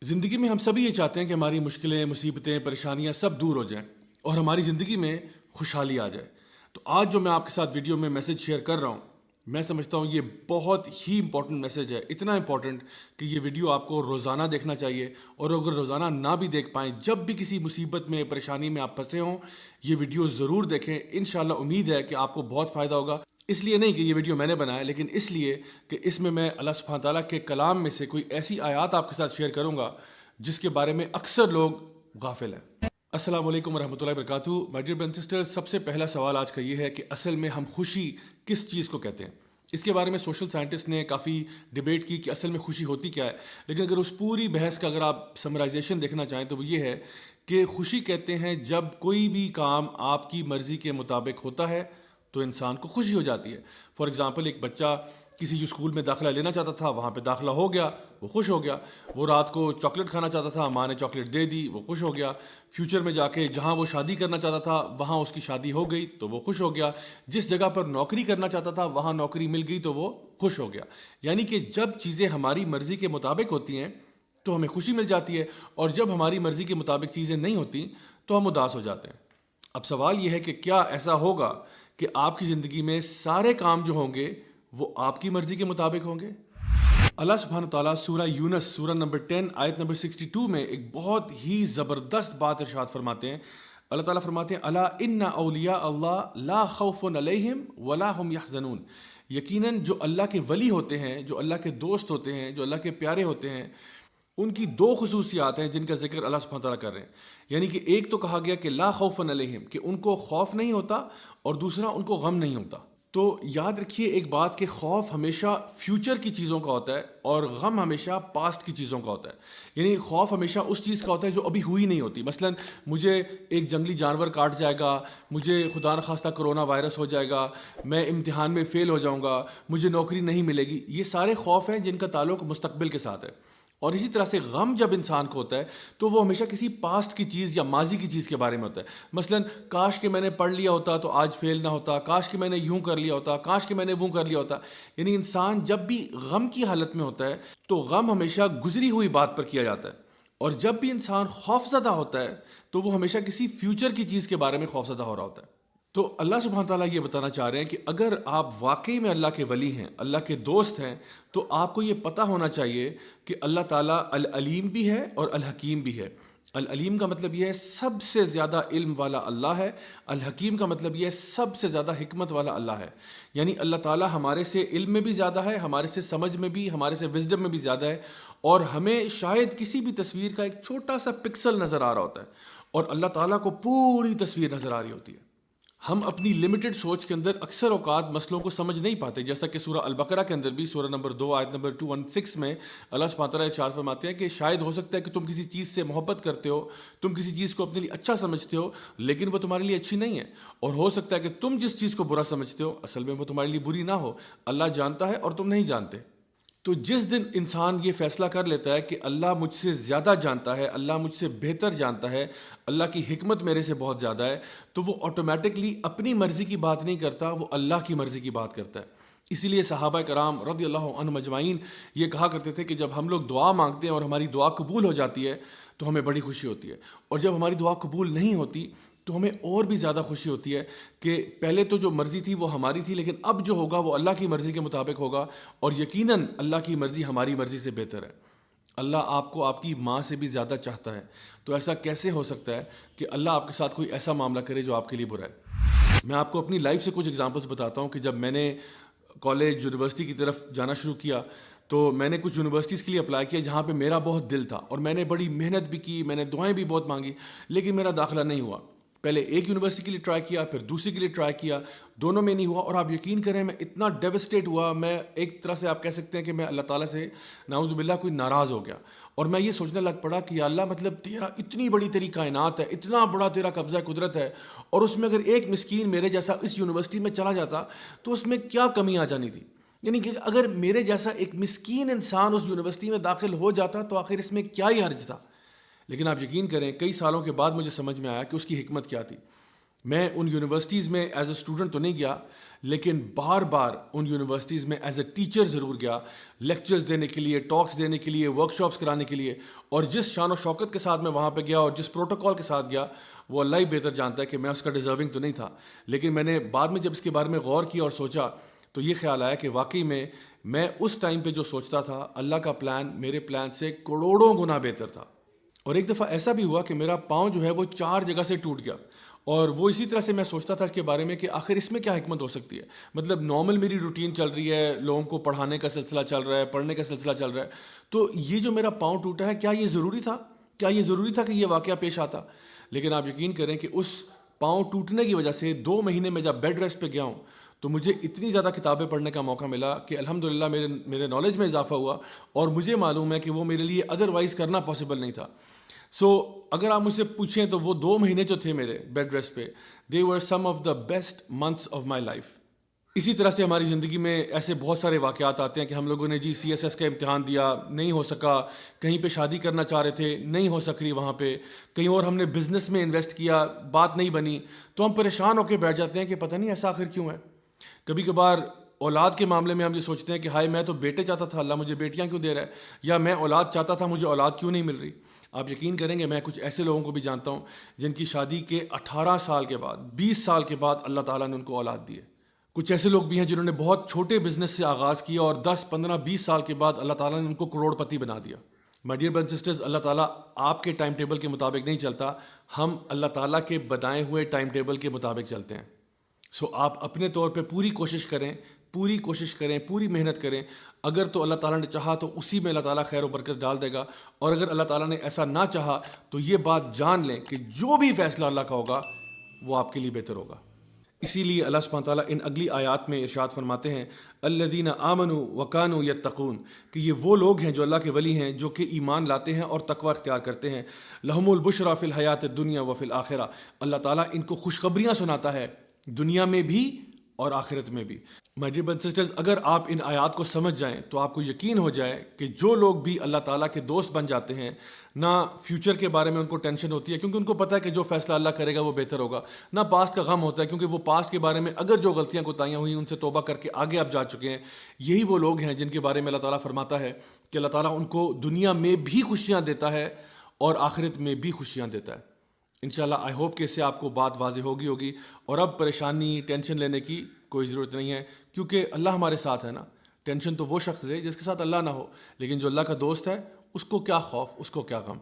زندگی میں ہم سبھی یہ چاہتے ہیں کہ ہماری مشکلیں، مصیبتیں، پریشانیاں سب دور ہو جائیں اور ہماری زندگی میں خوشحالی آ جائے۔ تو آج جو میں آپ کے ساتھ ویڈیو میں میسج شیئر کر رہا ہوں، میں سمجھتا ہوں یہ بہت ہی امپورٹنٹ میسج ہے، اتنا امپورٹنٹ کہ یہ ویڈیو آپ کو روزانہ دیکھنا چاہیے، اور اگر روزانہ نہ بھی دیکھ پائیں، جب بھی کسی مصیبت میں، پریشانی میں آپ پھنسے ہوں، یہ ویڈیو ضرور دیکھیں۔ انشاءاللہ امید ہے کہ آپ کو بہت فائدہ ہوگا۔ اس لیے نہیں کہ یہ ویڈیو میں نے بنایا، لیکن اس لیے کہ اس میں اللہ سبحانہ تعالیٰ کے کلام میں سے کوئی ایسی آیات آپ کے ساتھ شیئر کروں گا جس کے بارے میں اکثر لوگ غافل ہیں۔ السلام علیکم ورحمۃ اللہ وبرکاتہ۔ My dear brothers and sisters, سب سے پہلا سوال آج کا یہ ہے کہ اصل میں ہم خوشی کس چیز کو کہتے ہیں؟ اس کے بارے میں سوشل سائنٹسٹ نے کافی ڈیبیٹ کی کہ اصل میں خوشی ہوتی کیا ہے، لیکن اگر اس پوری بحث کا اگر آپ سمرائزیشن دیکھنا چاہیں تو وہ یہ ہے کہ خوشی کہتے ہیں جب کوئی بھی کام آپ کی مرضی کے مطابق ہوتا ہے تو انسان کو خوشی ہو جاتی ہے۔ فار ایگزامپل، ایک بچہ کسی جو اسکول میں داخلہ لینا چاہتا تھا وہاں پہ داخلہ ہو گیا، وہ خوش ہو گیا۔ وہ رات کو چاکلیٹ کھانا چاہتا تھا، ماں نے چاکلیٹ دے دی، وہ خوش ہو گیا۔ فیوچر میں جا کے جہاں وہ شادی کرنا چاہتا تھا وہاں اس کی شادی ہو گئی تو وہ خوش ہو گیا۔ جس جگہ پر نوکری کرنا چاہتا تھا وہاں نوکری مل گئی تو وہ خوش ہو گیا۔ یعنی کہ جب چیزیں ہماری مرضی کے مطابق ہوتی ہیں تو ہمیں خوشی مل جاتی ہے، اور جب ہماری مرضی کے مطابق چیزیں نہیں ہوتی تو ہم اداس ہو جاتے ہیں۔ اب سوال یہ ہے کہ کیا ایسا ہوگا کہ آپ کی زندگی میں سارے کام جو ہوں گے وہ آپ کی مرضی کے مطابق ہوں گے؟ اللہ سبحانہ تعالیٰ سورہ یونس سورہ نمبر 10 آیت نمبر 62 میں ایک بہت ہی زبردست بات ارشاد فرماتے ہیں۔ اللہ تعالیٰ فرماتے ہیں الا ان اولیاء اللہ لا خوف علیہم ولا هم یحزنون۔ یقیناً جو اللہ کے ولی ہوتے ہیں، جو اللہ کے دوست ہوتے ہیں، جو اللہ کے پیارے ہوتے ہیں، ان کی دو خصوصیات ہیں جن کا ذکر اللہ سبحانہ تعالیٰ کر رہے ہیں۔ یعنی کہ ایک تو کہا گیا کہ لا خوف علیہم، کہ ان کو خوف نہیں ہوتا، اور دوسرا ان کو غم نہیں ہوتا۔ تو یاد رکھیے ایک بات کہ خوف ہمیشہ فیوچر کی چیزوں کا ہوتا ہے اور غم ہمیشہ پاسٹ کی چیزوں کا ہوتا ہے۔ یعنی خوف ہمیشہ اس چیز کا ہوتا ہے جو ابھی ہوئی نہیں ہوتی۔ مثلا مجھے ایک جنگلی جانور کاٹ جائے گا، مجھے خدا نخواستہ کرونا وائرس ہو جائے گا، میں امتحان میں فیل ہو جاؤں گا، مجھے نوکری نہیں ملے گی۔ یہ سارے خوف ہیں جن کا تعلق مستقبل کے ساتھ ہے۔ اور اسی طرح سے غم جب انسان کو ہوتا ہے تو وہ ہمیشہ کسی پاسٹ کی چیز یا ماضی کی چیز کے بارے میں ہوتا ہے۔ مثلا کاش کہ میں نے پڑھ لیا ہوتا تو آج فیل نہ ہوتا، کاش کہ میں نے یوں کر لیا ہوتا، کاش کہ میں نے وہ کر لیا ہوتا۔ یعنی انسان جب بھی غم کی حالت میں ہوتا ہے تو غم ہمیشہ گزری ہوئی بات پر کیا جاتا ہے، اور جب بھی انسان خوف زدہ ہوتا ہے تو وہ ہمیشہ کسی فیوچر کی چیز کے بارے میں خوف زدہ ہو رہا ہوتا ہے۔ تو اللہ سبحانہ تعالیٰ یہ بتانا چاہ رہے ہیں کہ اگر آپ واقعی میں اللہ کے ولی ہیں، اللہ کے دوست ہیں، تو آپ کو یہ پتہ ہونا چاہیے کہ اللہ تعالیٰ العلیم بھی ہے اور الحکیم بھی ہے۔ العلیم کا مطلب یہ ہے سب سے زیادہ علم والا اللہ ہے، الحکیم کا مطلب یہ ہے سب سے زیادہ حکمت والا اللہ ہے۔ یعنی اللہ تعالیٰ ہمارے سے علم میں بھی زیادہ ہے، ہمارے سے سمجھ میں بھی، ہمارے سے وزڈم میں بھی زیادہ ہے، اور ہمیں شاید کسی بھی تصویر کا ایک چھوٹا سا پکسل نظر آ رہا ہوتا ہے، اور اللہ تعالیٰ کو پوری تصویر نظر آ رہی ہوتی ہے۔ ہم اپنی لمیٹڈ سوچ کے اندر اکثر اوقات مسئلوں کو سمجھ نہیں پاتے، جیسا کہ سورہ البقرہ کے اندر بھی سورہ نمبر 2 آیت نمبر 216 میں اللہ سبحانہ تعالیٰ ارشاد فرماتے ہیں کہ شاید ہو سکتا ہے کہ تم کسی چیز سے محبت کرتے ہو، تم کسی چیز کو اپنے لیے اچھا سمجھتے ہو، لیکن وہ تمہارے لیے اچھی نہیں ہے، اور ہو سکتا ہے کہ تم جس چیز کو برا سمجھتے ہو اصل میں وہ تمہارے لیے بری نہ ہو، اللہ جانتا ہے اور تم نہیں جانتے۔ تو جس دن انسان یہ فیصلہ کر لیتا ہے کہ اللہ مجھ سے زیادہ جانتا ہے، اللہ مجھ سے بہتر جانتا ہے، اللہ کی حکمت میرے سے بہت زیادہ ہے، تو وہ آٹومیٹکلی اپنی مرضی کی بات نہیں کرتا، وہ اللہ کی مرضی کی بات کرتا ہے۔ اسی لیے صحابہ کرام رضی اللہ عنہم اجمعین یہ کہا کرتے تھے کہ جب ہم لوگ دعا مانگتے ہیں اور ہماری دعا قبول ہو جاتی ہے تو ہمیں بڑی خوشی ہوتی ہے، اور جب ہماری دعا قبول نہیں ہوتی تو ہمیں اور بھی زیادہ خوشی ہوتی ہے کہ پہلے تو جو مرضی تھی وہ ہماری تھی، لیکن اب جو ہوگا وہ اللہ کی مرضی کے مطابق ہوگا، اور یقیناً اللہ کی مرضی ہماری مرضی سے بہتر ہے۔ اللہ آپ کو آپ کی ماں سے بھی زیادہ چاہتا ہے، تو ایسا کیسے ہو سکتا ہے کہ اللہ آپ کے ساتھ کوئی ایسا معاملہ کرے جو آپ کے لیے برا ہے؟ میں آپ کو اپنی لائف سے کچھ ایگزامپلس بتاتا ہوں کہ جب میں نے کالج یونیورسٹی کی طرف جانا شروع کیا تو میں نے کچھ یونیورسٹیز کے لیے اپلائی کیا جہاں پہ میرا بہت دل تھا، اور میں نے بڑی محنت بھی کی، میں نے دعائیں بھی بہت مانگی، لیکن میرا داخلہ نہیں ہوا۔ پہلے ایک یونیورسٹی کے لیے ٹرائی کیا، پھر دوسری کے لیے ٹرائی کیا، دونوں میں نہیں ہوا، اور آپ یقین کریں میں اتنا ڈیوسٹیٹ ہوا، میں ایک طرح سے آپ کہہ سکتے ہیں کہ میں اللہ تعالیٰ سے نعوذ باللہ کوئی ناراض ہو گیا، اور میں یہ سوچنے لگ پڑا کہ یا اللہ مطلب تیرا اتنی بڑی تیری کائنات ہے، اتنا بڑا تیرا قبضہ قدرت ہے، اور اس میں اگر ایک مسکین میرے جیسا اس یونیورسٹی میں چلا جاتا تو اس میں کیا کمی آ جانی تھی؟ یعنی کہ اگر میرے جیسا ایک مسکین انسان اس یونیورسٹی میں داخل ہو جاتا تو آخر اس میں کیا ہی حرج تھا؟ لیکن آپ یقین کریں کئی سالوں کے بعد مجھے سمجھ میں آیا کہ اس کی حکمت کیا تھی۔ میں ان یونیورسٹیز میں ایز اے اسٹوڈنٹ تو نہیں گیا، لیکن بار بار ان یونیورسٹیز میں ایز اے ٹیچر ضرور گیا، لیکچرز دینے کے لیے، ٹاکس دینے کے لیے، ورک شاپس کرانے کے لیے. اور جس شان و شوکت کے ساتھ میں وہاں پہ گیا اور جس پروٹوکول کے ساتھ گیا، وہ اللہ ہی بہتر جانتا ہے کہ میں اس کا ڈیزرونگ تو نہیں تھا. لیکن میں نے بعد میں جب اس کے بارے میں غور کیا اور سوچا تو یہ خیال آیا کہ واقعی میں اس ٹائم پہ جو سوچتا تھا، اللہ کا پلان میرے پلان سے کروڑوں گنا بہتر تھا. اور ایک دفعہ ایسا بھی ہوا کہ میرا پاؤں جو ہے وہ 4 جگہ سے ٹوٹ گیا، اور وہ اسی طرح سے میں سوچتا تھا اس کے بارے میں کہ آخر اس میں کیا حکمت ہو سکتی ہے. مطلب نارمل میری روٹین چل رہی ہے، لوگوں کو پڑھانے کا سلسلہ چل رہا ہے، پڑھنے کا سلسلہ چل رہا ہے، تو یہ جو میرا پاؤں ٹوٹا ہے، کیا یہ ضروری تھا؟ کیا یہ ضروری تھا کہ یہ واقعہ پیش آتا؟ لیکن آپ یقین کریں کہ اس پاؤں ٹوٹنے کی وجہ سے 2 مہینے میں جب بیڈ ریسٹ پہ گیا ہوں تو مجھے اتنی زیادہ کتابیں پڑھنے کا موقع ملا کہ الحمدللہ میرے نالج میں اضافہ ہوا، اور مجھے معلوم ہے کہ وہ میرے لیے ادروائز کرنا پاسبل نہیں تھا. اگر آپ مجھ سے پوچھیں تو وہ 2 مہینے جو تھے میرے بیڈ ریسٹ پہ، they were some of the best months of my life. اسی طرح سے ہماری زندگی میں ایسے بہت سارے واقعات آتے ہیں کہ ہم لوگوں نے جی CSS کا امتحان دیا، نہیں ہو سکا، کہیں پہ شادی کرنا چاہ رہے تھے، نہیں ہو سک رہی وہاں پہ، کہیں اور ہم نے بزنس میں انویسٹ کیا، بات نہیں بنی، تو ہم پریشان ہو کے بیٹھ جاتے ہیں کہ پتہ نہیں ایسا آخر کیوں ہے. کبھی کبھار اولاد کے معاملے میں ہم یہ سوچتے ہیں کہ ہائے میں تو بیٹے چاہتا تھا، اللہ مجھے بیٹیاں کیوں دے رہا ہے، یا میں اولاد چاہتا تھا، مجھے اولاد کیوں نہیں مل رہی. آپ یقین کریں گے میں کچھ ایسے لوگوں کو بھی جانتا ہوں جن کی شادی کے 18 سال کے بعد، 20 سال کے بعد اللہ تعالیٰ نے ان کو اولاد دی ہے. کچھ ایسے لوگ بھی ہیں جنہوں نے بہت چھوٹے بزنس سے آغاز کیا اور 10 15 20 سال کے بعد اللہ تعالیٰ نے ان کو کروڑ پتی بنا دیا. My dear brothers and sisters, اللہ تعالیٰ آپ کے ٹائم ٹیبل کے مطابق نہیں چلتا، ہم اللہ تعالیٰ کے بتائے ہوئے ٹائم ٹیبل کے مطابق چلتے ہیں. آپ اپنے طور پہ پوری کوشش کریں، پوری محنت کریں. اگر تو اللہ تعالیٰ نے چاہا تو اسی میں اللہ تعالیٰ خیر و برکت ڈال دے گا، اور اگر اللہ تعالیٰ نے ایسا نہ چاہا تو یہ بات جان لیں کہ جو بھی فیصلہ اللہ کا ہوگا وہ آپ کے لیے بہتر ہوگا. اسی لیے اللہ سبحانہ تعالیٰ ان اگلی آیات میں ارشاد فرماتے ہیں الذین آمنوا وکانوا یتقون، کہ یہ وہ لوگ ہیں جو اللہ کے ولی ہیں، جو کہ ایمان لاتے ہیں اور تقوی اختیار کرتے ہیں. لہم البشریٰ فی الحیات الدنیا وفی الآخرہ، اللہ تعالیٰ ان کو خوشخبریاں سناتا ہے دنیا میں بھی اور آخرت میں بھی. مائی ڈیئر برادرز اینڈ سسٹرز، اگر آپ ان آیات کو سمجھ جائیں تو آپ کو یقین ہو جائے کہ جو لوگ بھی اللہ تعالیٰ کے دوست بن جاتے ہیں، نہ فیوچر کے بارے میں ان کو ٹینشن ہوتی ہے کیونکہ ان کو پتہ ہے کہ جو فیصلہ اللہ کرے گا وہ بہتر ہوگا، نہ پاسٹ کا غم ہوتا ہے کیونکہ وہ پاسٹ کے بارے میں اگر جو غلطیاں کوتاہیاں ہوئی ان سے توبہ کر کے آگے آپ جا چکے ہیں. یہی وہ لوگ ہیں جن کے بارے میں اللہ تعالیٰ فرماتا ہے کہ اللہ تعالیٰ ان کو دنیا میں بھی خوشیاں دیتا ہے اور آخرت میں بھی خوشیاں دیتا ہے. انشاءاللہ آئی ہوپ کہ اس سے آپ کو بات واضح ہوگی، اور اب پریشانی ٹینشن لینے کی کوئی ضرورت نہیں ہے کیونکہ اللہ ہمارے ساتھ ہے نا. ٹینشن تو وہ شخص ہے جس کے ساتھ اللہ نہ ہو، لیکن جو اللہ کا دوست ہے اس کو کیا خوف، اس کو کیا غم.